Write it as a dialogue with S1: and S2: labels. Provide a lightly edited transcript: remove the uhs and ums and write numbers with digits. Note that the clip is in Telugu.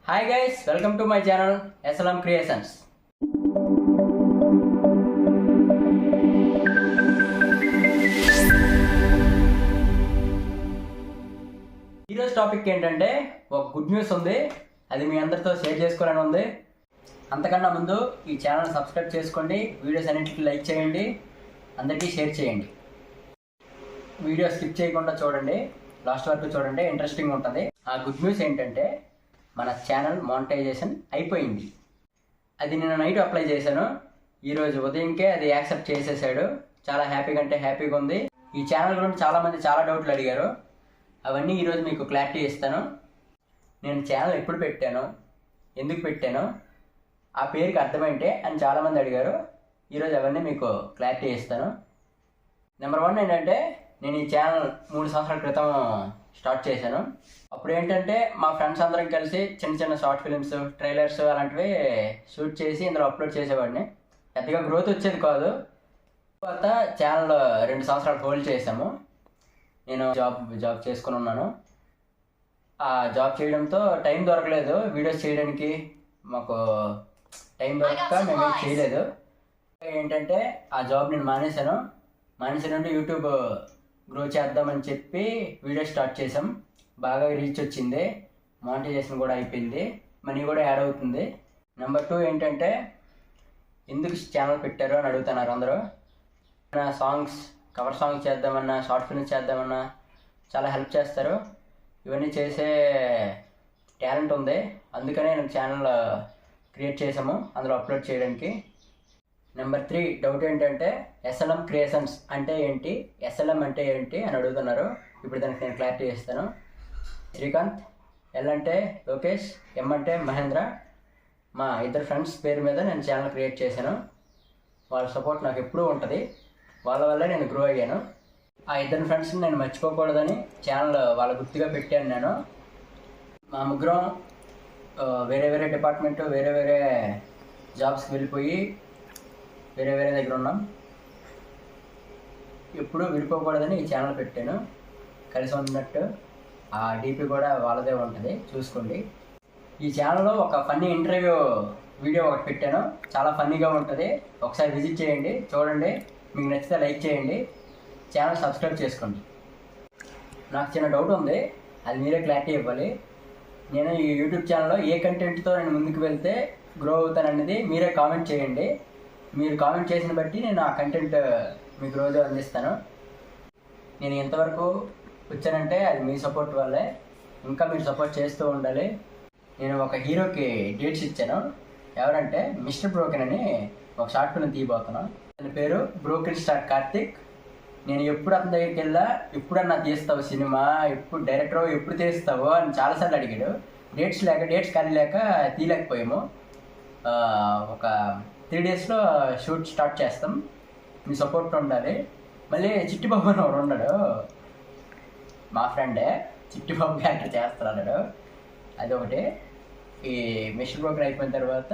S1: Hi guys, welcome to my channel SLM creations. ఈరోజు టాపిక్ ఏంటంటే ఒక గుడ్ న్యూస్ ఉంది, అది మీ అందరితో షేర్ చేసుకోవాలని ఉంది. అంతకన్నా ముందు ఈ ఛానల్ సబ్స్క్రైబ్ చేసుకోండి, వీడియోస్ అన్నింటికి లైక్ చేయండి, అందరికీ షేర్ చేయండి. వీడియో స్కిప్ చేయకుండా చూడండి, లాస్ట్ వరకు చూడండి, ఇంట్రెస్టింగ్ ఉంటుంది. ఆ గుడ్ న్యూస్ ఏంటంటే మన ఛానల్ మానిటైజేషన్ అయిపోయింది. అది నేను నైట్ అప్లై చేశాను, ఈరోజు ఉదయంకే అది యాక్సెప్ట్ చేసేసాడు. చాలా హ్యాపీగా అంటే హ్యాపీగా ఉంది. ఈ ఛానల్ గురించి చాలామంది చాలా డౌట్లు అడిగారు, అవన్నీ ఈరోజు మీకు క్లారిటీ ఇస్తాను. నేను ఛానల్ ఎప్పుడు పెట్టాను, ఎందుకు పెట్టాను, ఆ పేరుకి అర్థమేంటే అని చాలామంది అడిగారు. ఈరోజు అవన్నీ మీకు క్లారిటీ ఇస్తాను. నెంబర్ 1 ఏంటంటే, నేను ఈ ఛానల్ 3 సంవత్సరాల క్రితం స్టార్ట్ చేశాను. అప్పుడు ఏంటంటే మా ఫ్రెండ్స్ అందరం కలిసి చిన్న చిన్న షార్ట్ ఫిలిమ్స్, ట్రైలర్స్ అలాంటివి షూట్ చేసి ఇందులో అప్లోడ్ చేసేవాడిని. పెద్దగా గ్రోత్ వచ్చేది కాదు. తర్వాత ఛానల్ 2 సంవత్సరాలు హోల్డ్ చేసాము. నేను జాబ్ చేసుకుని ఉన్నాను. ఆ జాబ్ చేయడంతో టైం దొరకలేదు వీడియోస్ చేయడానికి. మాకు టైం దొరకక మేము చేయలేదు. ఏంటంటే ఆ జాబ్ నేను మానేసే నుండి యూట్యూబ్ గ్రో చేద్దామని చెప్పి వీడియో స్టార్ట్ చేసాం. బాగా రీచ్ వచ్చింది, మానిటైజేషన్ కూడా అయిపోయింది, మనీ కూడా యాడ్ అవుతుంది. నెంబర్ 2 ఏంటంటే, ఎందుకు ఛానల్ పెట్టారు అని అడుగుతున్నారు అందరూ. సాంగ్స్, కవర్ సాంగ్స్ చేద్దామన్నా, షార్ట్ ఫిల్మ్స్ చేద్దామన్నా చాలా హెల్ప్ చేస్తారు. ఇవన్నీ చేసే టాలెంట్ ఉంది, అందుకనే నేను ఛానల్ క్రియేట్ చేసాము అందులో అప్లోడ్ చేయడానికి. నెంబర్ 3 డౌట్ ఏంటంటే, ఎస్ఎల్ఎం క్రియేషన్స్ అంటే ఏంటి, ఎస్ఎల్ఎం అంటే ఏంటి అని అడుగుతున్నారు. ఇప్పుడు దానికి నేను క్లారిటీ ఇస్తాను. శ్రీకాంత్, ఎల్ అంటే లోకేష్, ఎం అంటే మహేంద్ర. మా ఇద్దరు ఫ్రెండ్స్ పేరు మీద నేను ఛానల్ క్రియేట్ చేశాను. వాళ్ళ సపోర్ట్ నాకు ఎప్పుడూ ఉంటుంది, వాళ్ళ వల్లే నేను గ్రో అయ్యాను. ఆ ఇద్దరు ఫ్రెండ్స్ని నేను మర్చిపోకూడదని ఛానల్ వాళ్ళ గుర్తుగా పెట్టాను నేను. మా ముగ్గురం వేరే వేరే డిపార్ట్మెంట్, వేరే వేరే జాబ్స్కి వెళ్ళిపోయి వేరే వేరే దగ్గర ఉన్నాం. ఎప్పుడూ విడిపోకూడదని ఈ ఛానల్ పెట్టాను, కలిసి ఉన్నట్టు. ఆ డీపీ కూడా వాళ్ళదే ఉంటుంది, చూసుకోండి. ఈ ఛానల్లో ఒక ఫన్నీ ఇంటర్వ్యూ వీడియో ఒకటి పెట్టాను, చాలా ఫన్నీగా ఉంటుంది. ఒకసారి విజిట్ చేయండి, చూడండి. మీకు నచ్చితే లైక్ చేయండి, ఛానల్ సబ్స్క్రైబ్ చేసుకోండి. నాకు చిన్న డౌట్ ఉంది, అది మీరే క్లారిటీ ఇవ్వాలి. నేను ఈ యూట్యూబ్ ఛానల్లో ఏ కంటెంట్తో నేను ముందుకు వెళ్తే గ్రో అవుతాననేది మీరే కామెంట్ చేయండి. మీరు కామెంట్ చేసిన బట్టి నేను ఆ కంటెంట్ మీకు రోజు అందిస్తాను. నేను ఎంతవరకు వచ్చానంటే అది మీ సపోర్ట్ వల్లే, ఇంకా మీరు సపోర్ట్ చేస్తూ ఉండాలి. నేను ఒక హీరోకి డేట్స్ ఇచ్చాను, ఎవరంటే మిస్టర్ బ్రోకెన్ అని ఒక షార్ట్ ఫిల్మ్ తీయబోతున్నాను. అతని పేరు బ్రోకెన్ స్టార్ కార్తిక్. నేను ఎప్పుడు అతని దగ్గరికి వెళ్ళా, ఎప్పుడన్నా తీస్తావు సినిమా, ఎప్పుడు డైరెక్టర్ ఎప్పుడు తీస్తావు అని చాలాసార్లు అడిగాడు. డేట్స్ ఖాళీ లేక తీయలేకపోయాము. ఒక 3 డేస్లో షూట్ స్టార్ట్ చేస్తాం, మీ సపోర్ట్ ఉండాలి. మళ్ళీ చిట్టిబాబు అని ఒకడు ఉన్నాడు, మా ఫ్రెండే, చిట్టిబాబు క్యారెక్టర్ చేస్తున్నాడు. అదొకటి. ఈ మిస్టర్ బ్రోకర్ అయిపోయిన తర్వాత